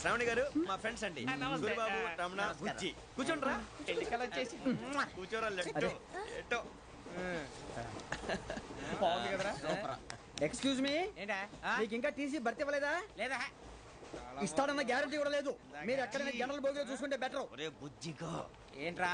శ్రావణి గారు మా ఫ్రెండ్స్ అండి. గురుబాబు, రమణ, బుజ్జి. కూర్చోండి రా. కూర్చోరా. ఎట్టో బాగుంది కదరా. ఎక్స్క్యూజ్ మీ, మీకు ఇంకా టీసీ భర్తీ ఇవ్వలేదా? లేదా ఇస్తాడన్న గ్యారంటీ కూడా లేదు. మీరు ఎక్కడైనా జనరల్ బోగిలో చూసుకుంటే బెటర్. ఒరే బుజ్జిగా ఏంట్రా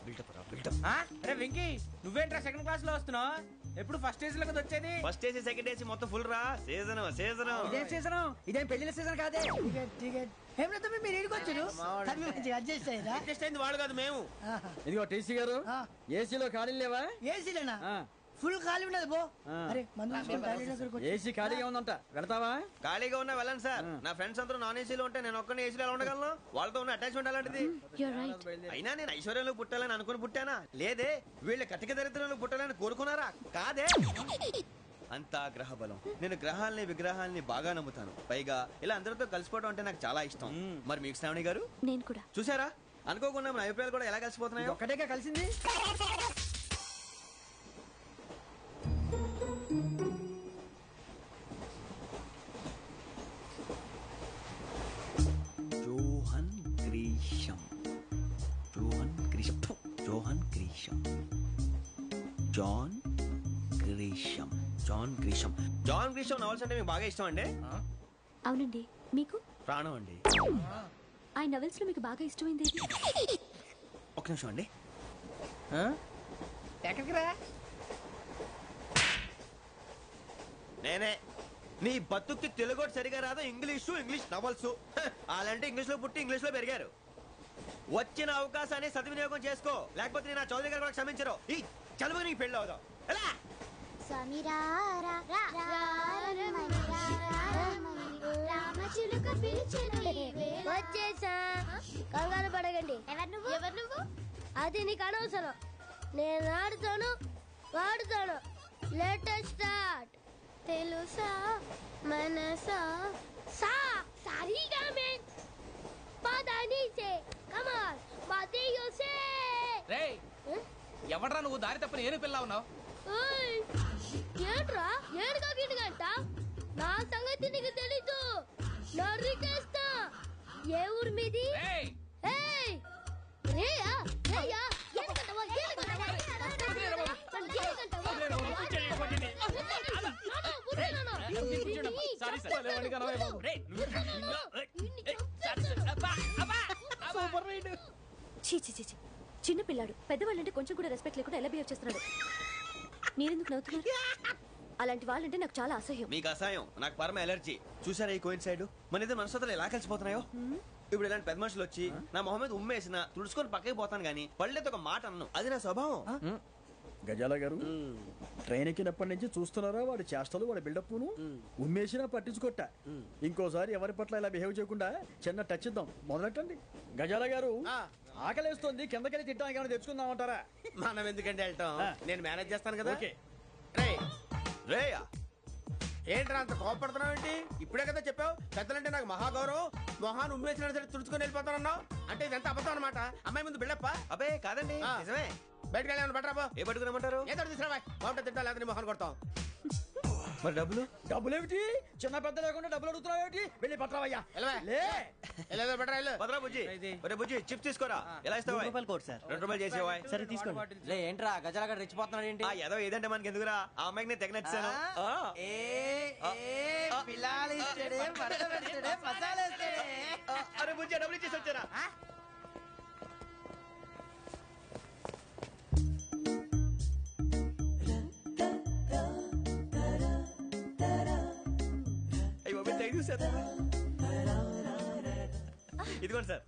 బిల్డప్ రా బిల్డప్. అరే వెంకీ, నువ్వేంట్రా సెకండ్ క్లాస్ లో వస్తున్నావు? ఎప్పుడు ఫస్ట్ ఏసీ లో కదా వచ్చేది? ఫస్ట్ ఏసీ సెకండ్ ఏసీ మొత్తం ఫుల్ రా. Season season. ఇదేం సీజన్? ఇదేం పెళ్లిన సీజన్ కాదే. మీరు ఇడికొచ్చారు అడ్జస్ట్ అయ్యారా? అడ్జస్ట్ అయింది వాడు కాదు, మేము. ఇదిగో టీసీ గారు, ఏసీలో ఖాళీలు లేవా? ఏసీలేనా? ఫుల్ ఖాళీ ఉండదు బో. అరే ఏసీ ఖాళీగా ఉందంట, వెళతావా? ఖాళీగా ఉన్నా వెళ్ళండి సార్. నా ఫ్రెండ్స్ అందరూ నాన్ ఏసీలో ఉంటే నేను ఒక్కనే ఏసీలో ఎలా ఉండగలను? వాళ్ళతో ఉన్న అటాచ్మెంట్ అలాంటిది. అయినా నేను ఐశ్వర్యంలో పుట్టాలని అనుకుని పుట్టానా? లేదే. వీళ్ళ కటిక దరిద్రంలో పుట్టాలని కోరుకున్నారా? కాదే. అంతా గ్రహ బలం. నేను గ్రహాలని విగ్రహాలని బాగా నమ్ముతాను. పైగా ఇలా అందరితో కలిసిపోవడం అంటే నాకు చాలా ఇష్టం. మరి మీకు శ్రావణి గారు? నేను కూడా. చూసారా, అనుకోకుండా మన అభిప్రాయాలు కూడా ఎలా కలిసిపోతున్నాయి. ఒక్కటేగా కలిసింది. Johan Grisham. Johan Grisham. Johan Grisham. John Grisham. John Grisham. John Grisham novels అంటే మీకు బాగా ఇష్టం అండి? అవునండి. మీకు? ప్రాణం అండి. ఆ నవల్స్ లో మీకు బాగా ఇష్టమైంది? ఒక నిమిషం అండి. ఎక్కడికి రా? నేనే. నీ బతుక్కి తెలుగు సరిగా రాదు. English novels. అలాంటి ఇంగ్లీష్ లో పుట్టి ఇంగ్లీష్ లో పెరిగారు. వచ్చిన అవకాశాన్ని సద్వినియోగం చేసుకో, లేకపోతే నేను ఆ చౌదరి గారు కూడా క్షమించరు. ఈ చదువు నీకు పెళ్ళి అవుదాం. ఎలా వచ్చేసా? కంగారు పడగండి. ఎవరు నువ్వు? అది నీకు అనవసరం. నేను ఆడుతాను, వాడుతాను. Let start. తెలుసా మనసా సా సారీగా మే పదాని సే కమాల్ బాతియో సే. రేయ్, ఎవడ్రా నువ్వు? దారి తప్పని ఏను పిల్ల ఉన్నావు? ఓయ్ ఏంట్రా ఏడుగా గిడుగంట? నా సంగతి నీకు తెలీదు. నరికేస్తా. ఏ ఊరు మీది? రేయ్ ఏయ్ రేయా రేయా ఎందుకంటవా? చిన్న పిల్లాడు. పెద్దవాళ్ళంటే కొంచెం కూడా రెస్పెక్ట్ లేకుండా ఎలా బిహేవ్ చేస్తున్నాడు. మీరెందుకు నవ్వుతున్నారు? అలాంటి వాళ్ళంటే నాకు చాలా అసహ్యం. మీకు అసహ్యం, నాకు పరమ ఎలర్జీ. చూసారా ఈ కోయిన్సైడ్? మన ఇద్దరు మనసుతో ఎలా కలిసిపోతున్నాయో. ఇప్పుడు ఇలాంటి పెద్ద మనుషులు వచ్చి నా మొహం మీద ఉమ్మేసిన తుడుచుకొని పక్కకి పోతాను గానీ పళ్ళేతో ఒక మాట అన్ను. అది నా స్వభావం. గజాల గారు, ట్రైన్ ఎక్కినప్పటి నుంచి చూస్తున్నారా వాడి చేష్టలు, వాడి బిల్డప్. ఉమ్మేసినా పట్టించుకోట. ఇంకోసారి ఎవరి పట్ల ఇలా బిహేవ్ చేయకుండా చిన్న టచ్ ఇద్దాం. మొదలెట్టండి. గజాల గారు, ఆకలేస్తోంది, కిందకెళ్ళి తిట్టడానికి ఏమైనా తెచ్చుకుందామంటారా? మనం ఎందుకంటే వెళ్తాం, నేను మేనేజ్ చేస్తాను కదా. రేయా ఏంట్రా అంత కోపడుతున్నావు ఏంటి? ఇప్పుడే కదా చెప్పావు పెద్దలంటే నాకు మహాగౌరవం, మొహాన్ని ఉమ్మేసినా సరే తుడుచుకొని వెళ్ళిపోతానన్నావు. అంటే ఇదంతా అబద్ధం అనమాట. అమ్మాయి ముందు బిల్డప్ప? అబ్బే కాదండి, నిజమే. బయటకు వెళ్ళాను బట్రాబో. ఏ పట్టుకురమ్మంటారు? ఏదో తీసుకురావా. బాగుంటే తింటా, లేదా మొహాన్ని కొడతాం. మరి డబ్బులు? డబ్బులేమిటి? చిన్న పెద్ద లేకుండా డబ్బులు అడుగుతున్నావు ఏమిటి? వెళ్ళి పట్టరావయ్యా. బుజ్జి చిప్స్ తీసుకోరా. ఎలా ఇస్తావా? ₹2 చేసేవా? సరే తీసుకోండి. ఏంట్రా గజాల గడ రెచ్చిపోతున్నాడు ఏంటి? ఏదో ఏదంటే మనకి ఎందుకురా? ఆ అమ్మాయికి నేను తెగ నచ్చాను. అరే బుజ్జి, డబ్బులు ఇచ్చేసి వచ్చారా? ఇదిగోండి సార్.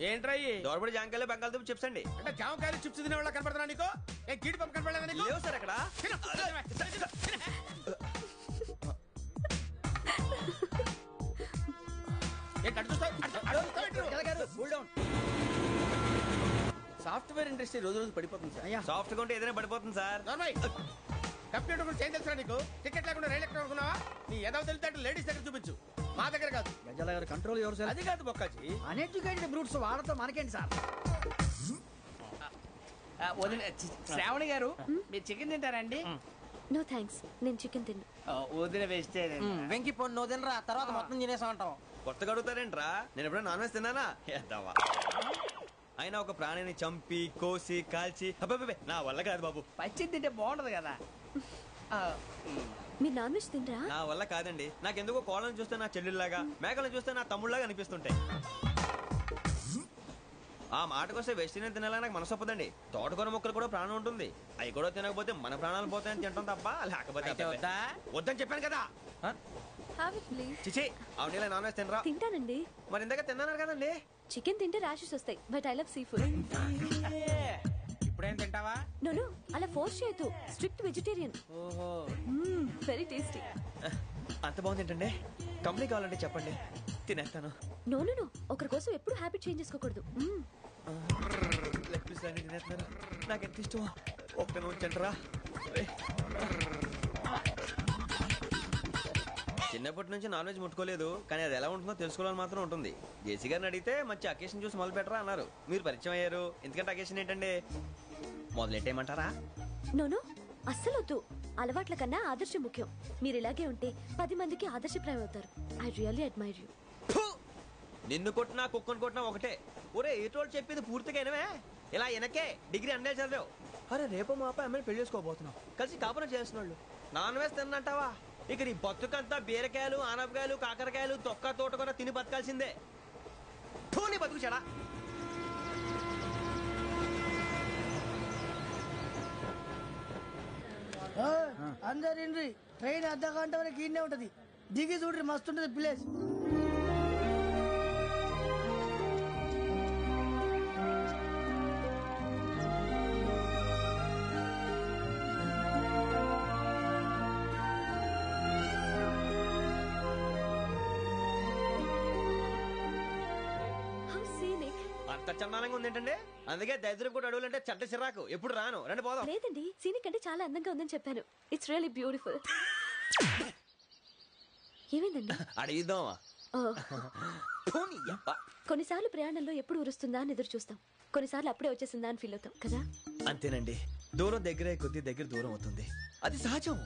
ఏంట్రా దోరబడి జాంకాయలు బంగాళదుంప చిప్స్ అండి. అంటే జామకాయలు చిప్స్ తినే వాళ్ళ కనపడుతున్నా నీకు? ఏ గీడి పంప కనపడలేదా నీకు? లేవు సార్ అక్కడ. సాఫ్ట్వేర్ ఇండస్ట్రీ రోజు రోజు పడిపోతుంది సార్. సాఫ్ట్ గా ఉంటే ఏదైనా పడిపోతుంది సార్. కంప్యూటర్ గురించి ఏం తెలుసా నీకు? టికెట్ లేకుండా రైలు ఎక్కడ అనుకున్నావా? నీ ఏదో తెలితే లేడీస్ దగ్గర చూపించు, మా దగ్గర కాదు. గజాల గారు కంట్రోల్ ఎవరు సార్? అది కాదు బొక్కాజీ. అన్ఎడ్యుకేటెడ్ బ్రూట్స్ వాడతాం మనకేంటి సార్? శ్రావణి గారు, మీరు చికెన్ తింటారండి? నో థ్యాంక్స్, నేను చికెన్ తిన్ను. వదిన వేస్తే వెంకి పొన్ను నువ్వు తినరా, తర్వాత మొత్తం తినేసా ఉంటాం. కొత్తగా అడుగుతారేంట్రా? నేను ఎప్పుడైనా నాన్ వెజ్ తిన్నానా? ఎద్దావా. అయినా ఒక ప్రాణిని చంపి కోసి కాల్చి అబ్బబ్బే నా వల్ల కాదు బాబు. పచ్చి తింటే బాగుంటది కదా. మీరు నాన్ వెజ్ తినరా? నా వల్ల కాదండి. నాకెందుకో కోళ్ళని చూస్తే నా చెల్లెళ్ళలాగా, మేకలను చూస్తే నా తమ్ముళ్ళలాగా అనిపిస్తుంటాయి. ఆ మాటకొస్తే వెజిటేరియన్ తినాలని నాకు మనసు ఒప్పదండి. తోటకూర మొక్కలు కూడా ప్రాణం ఉంటుంది. అవి కూడా తినకపోతే మన ప్రాణాలు పోతాయని తింటాం తప్ప లేకపోతే వద్దని చెప్పాను కదా. Have it please. చిచి అవునీ నాన్ వెజ్ తినరా? తింటానండి. మరి ఇందాక తిన్నాను కదండి. చికెన్ తింటే ర్యాషెస్ వస్తాయి, but I love sea food. ఇప్పుడేం తింటావా? నో అలా ఫోర్స్ చేయొద్దు. Strict vegetarian. ఓహో, వెరీ టేస్టీ. అంత బాగుంది ఏంటండి? కంపెనీ కావాలంటే చెప్పండి, తినేస్తాను. నో ఒకరి కోసం ఎప్పుడు హ్యాబిట్ చేంజ్ చేసుకోకూడదు. లెగ్ పీస్ అన్ని తినేస్తున్నారు. నాకు ఎంత ఇష్టం. ఒక్క ఉంచండిరా. చిన్నప్పటి నుంచి నాన్ వెజ్ ముట్టుకోలేదు, కానీ అది ఎలా ఉంటుందో తెలుసుకోవాలని మాత్రం ఉంటుంది. జేసీ గారిని అడిగితే మంచి అకేషన్ చూసి మొదలు పెట్టరా అన్నారు. మీరు పరిచయం అయ్యారు. ఎందుకంటే అకేషన్ ఏంటండి? మొదలెట్టేయమంటారా? నో అస్సలు వద్దు. అలవాట్ల కన్నా ఆదర్శం ముఖ్యం. మీరు ఇలాగే ఉంటే 10 మందికి ఆదర్శప్రాయం అవుతారు. I really admire you. నిన్ను కొట్టినా కుక్కను కొట్టినా ఒకటే. ఒరే ఏటోళ్ళు చెప్పింది పూర్తిగా వినవే. ఇలా వెనకే డిగ్రీ అన్నే చదివావు. అరే రేపు మా అబ్బాయి అమ్మని పెళ్లి చేసుకోబోతున్నావు. కలిసి కాపురం చేస్తున్నాళ్ళు. Non veg తిన్నంటావా? ఇక నీ బతుకంతా బీరకాయలు, ఆనపకాయలు, కాకరకాయలు, తొక్క తోట కూడా తిని బతకాల్సిందే. నీ బతుకు చెడా. అందరు ఇండ్రి, ట్రైన్ అర్ధ గంట వరకు ఇన్నే ఉంటది. దిగి చూడ్రి, మస్తు ఉంటది ప్లేస్. అంత చందానంగా ఉంది ఏంటండి? అందుకే దరిద్రం కూడా అడవులంటే చెడ్డ చిరాకు. ఎప్పుడు రాను. రండి పోదాం. లేదండి, సీనిక్ అంటే చాలా అందంగా ఉందని చెప్పాను. It's really beautiful. ఏమైందండి? అడిగిద్దామా? కొన్నిసార్లు ప్రయాణంలో ఎప్పుడు ఉరుస్తుందా అని ఎదురు చూస్తాం. కొన్నిసార్లు అప్పుడే వచ్చేసిందా అని ఫీల్ అవుతాం కదా. అంతేనండి. దూరం దగ్గరే కొద్ది దగ్గర దూరం అవుతుంది. అది సహజం.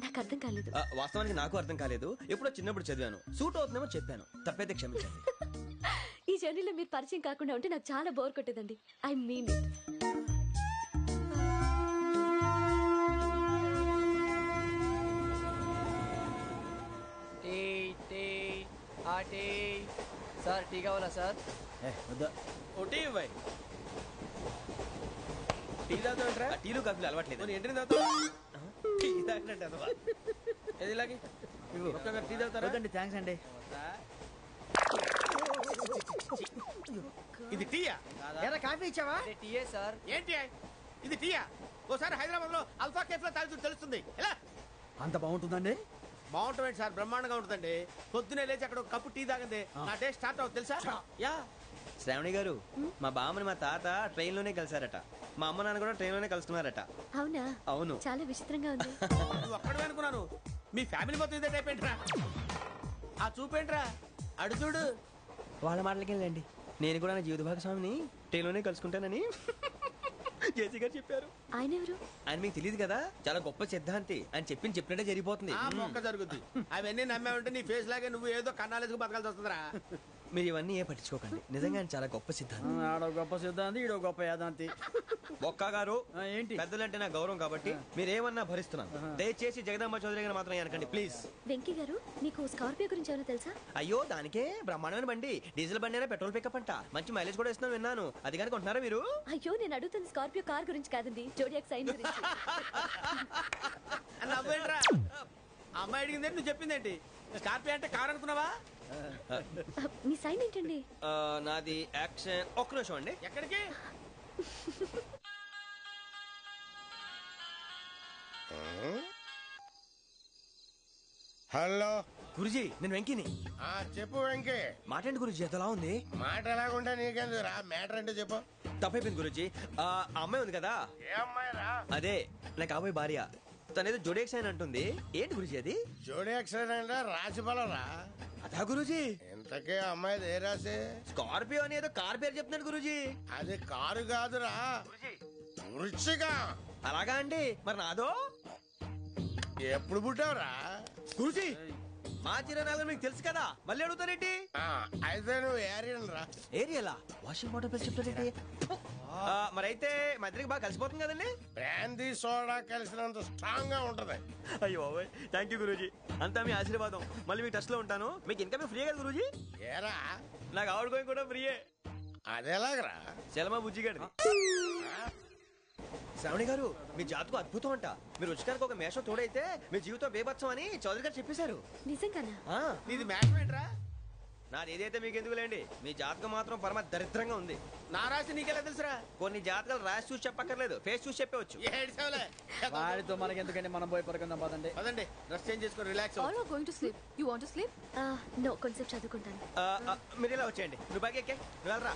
నాకు అర్థం కాలేదు. వాస్తవానికి నాకు అర్థం కాలేదు. ఎప్పుడో చిన్నప్పుడు చదివాను. సూట్ అవుతుందేమో చెప్పాను. తప్పైతే క్షమించండి. ఈ జర్నీలో మీరు పరిచయం కాకుండా ఉంటే నాకు చాలా బోర్ కొట్టేదండి. I mean it. Sir tea కావాలా సార్? ఒకటి ఇవ్వాలి. టీ తాగుతాంట్రా? టీలు కాఫీలు అలవాట్లేదు. ఏంటి తాగుతావు? టీ తాగినట్టు అదవా. ఏది ఇలాగే టీ తాగుతారా? థ్యాంక్స్ అండి. ఇది టీయా? కాఫీ ఇచ్చావా? టీయే సార్. ఏంటి ఇది టీయా? ఓసారి హైదరాబాద్ లో అల్ఫా కేఫ్ లో తాగుతూ తెలుస్తుంది. ఎలా అంత బాగుంటుందండి? బాగుంటుంది సార్, బ్రహ్మాండంగా ఉంటుందండి. పొద్దునే లేచి అక్కడ ఒక కప్పు టీ తాగింది నా డే స్టార్ట్ అవుతుంది తెలుసా? యా. శ్రావణి గారు, మా బామ్మని మా తాత ట్రైన్ లోనే కలిసారట. మా అమ్మ నాన్న కూడా ట్రైన్ లోనే కలుసుకున్నారట. అవునా? అవును. చాలా విచిత్రంగా ఉంది. నువ్వు ఒక్కడే అనుకున్నాను. మీ ఫ్యామిలీ మొత్తం ఇదే టైప్ ఏంట్రా? ఆ చూపేంట్రా? అడు చూడు. వాళ్ళ మాటలకి వెళ్ళండి. నేను కూడా నా జీవిత భాగస్వామిని ట్రైన్ లోనే కలుసుకుంటానని జేసీ గారు చెప్పారు. ఆయన ఎవరు? ఆయన మీకు తెలియదు కదా, చాలా గొప్ప సిద్ధాంతి అని చెప్పినట్టే జరిగిపోతుంది. ఆ మొక్క జరుగుద్ది. అవన్నీ నమ్మే ఉంటే నీ ఫేస్ లాగే నువ్వు ఏదో కన్నాలేసుకు బతకాల్సి వస్తుందిరా. మీరు ఇవన్నీ ఏ పట్టించుకోకండి. నిజంగా ఆయన చాలా గొప్ప సిద్ధాంతి. ఆడో గొప్ప సిద్ధాంతి, ఈడో గొప్ప యాదాంతి. ఒక్క గారు ఏంటి? పెద్దలంటే నా గౌరవం కాబట్టి మీరేమన్నా భరిస్తున్నాను. దయచేసి జగదాంబ చౌదరి గారు మాత్రం అనకండి ప్లీజ్. వెంకీ గారు, మీకు స్కార్పియో గురించి ఏమైనా తెలుసా? అయ్యో దానికే బ్రహ్మాండమైన బండి. డీజిల్ బండి అయినా పెట్రోల్ పికప్ అంట. మంచి మైలేజ్ కూడా ఇస్తున్నాను విన్నాను. అది కానీ కొంటున్నారా మీరు? అయ్యో నేను అడుగుతుంది స్కార్పియో కార్ గురించి కాదండి, జోడియాక్ సైన్ గురించి. నవ్వేంట్రా? అమ్మాయి అడిగిందేంటి, నువ్వు చెప్పిందేంటి? స్కార్పియో అంటే కార్ అనుకున్నావా? మీ సైన్ ఏంటండి? నాది యాక్షన్. ఒక్క నిమిషం అండి. ఎక్కడికి? హలో గురుజీ, నేను వెంకీని. చెప్పు వెంకీ. మాట్లాడండి గురుజీ, ఎంతలా ఉంది? మాట ఎలాగుంటా నీకెందుకు రా, మ్యాటర్ అంటే చెప్పు. తప్పైపోయింది గురుజీ. ఆ అమ్మాయి ఉంది కదా, ఏ అమ్మాయి రా? అదే నా కాబోయే భార్య. తనేదో జోడేక్స్ అని అంటుంది. ఏంటి గురుజీ అది? జోడి యాక్సిడెంట్ రాసి బలరా? అదా గురుజీ. ఇంతకే అమ్మాయి ఏ రాసి? స్కార్పియో అని ఏదో కార్ పేరు చెప్తున్నాడు గురుజీ. అది కారు కాదురా, వృచ్చిక. అలాగా అండి, మరి నాదో? ఎప్పుడు పుట్టావురా గురుజీ మా చిరనాలు మీకు తెలుసు కదా మళ్ళీ అడుగుతారేంటి అయితే నువ్వు ఏరియన్ రా. ఏరియలా వాషింగ్ వాటర్ పేరు చెప్తారేంటి మరైతే మా ఇద్దరికి బాగా కలిసిపోతుంది కదండి. బ్రాందీ సోడా కలిసినంత స్ట్రాంగ్ గా ఉంటది. అయ్యో థ్యాంక్ యూ గురూజీ, అంతా మీ ఆశీర్వాదం. మళ్ళీ మీకు టచ్ లో ఉంటాను. మీకు ఇంకా ఫ్రీ కదా గురూజీ? ఏరా నాకు ఆవిడ గోయింగ్ కూడా ఫ్రీయే. అదేలాగరా? చలమా బుజ్జి గారిది. శ్రావణి గారు మీ జాతకు అద్భుతం అంట. మీరు రుచికారికి ఒక మేషం తోడైతే మీ జీవితం బేబత్సం అని చౌదరి గారు చెప్పేశారు. నిజంగానా? నీది మ్యాచ్ ఏంట్రా? నాది ఏదైతే మీకు ఎందుకులేండి, మీ జాతకం మాత్రం పరమ దరిద్రంగా ఉంది. నా రాసి నీకెలా తెలుసురా? కొన్ని జాతకాలు రాసి చూసి చెప్పక్కర్లేదు, ఫేస్ చూసి చెప్పవచ్చు. ఏడ్చావులే. వాడితో మనకి ఎందుకంటే మనం పోయి పడుకుందాం పదండి. పదండి, డ్రెస్ చేంజ్ చేసుకొని relax All are going to sleep. You want to sleep? No, కొంచెం చదువుకుంటాను. మీరు ఇలా వచ్చేయండి. నువ్వు బాగా ఎక్కే నువ్వు వెళ్ళరా.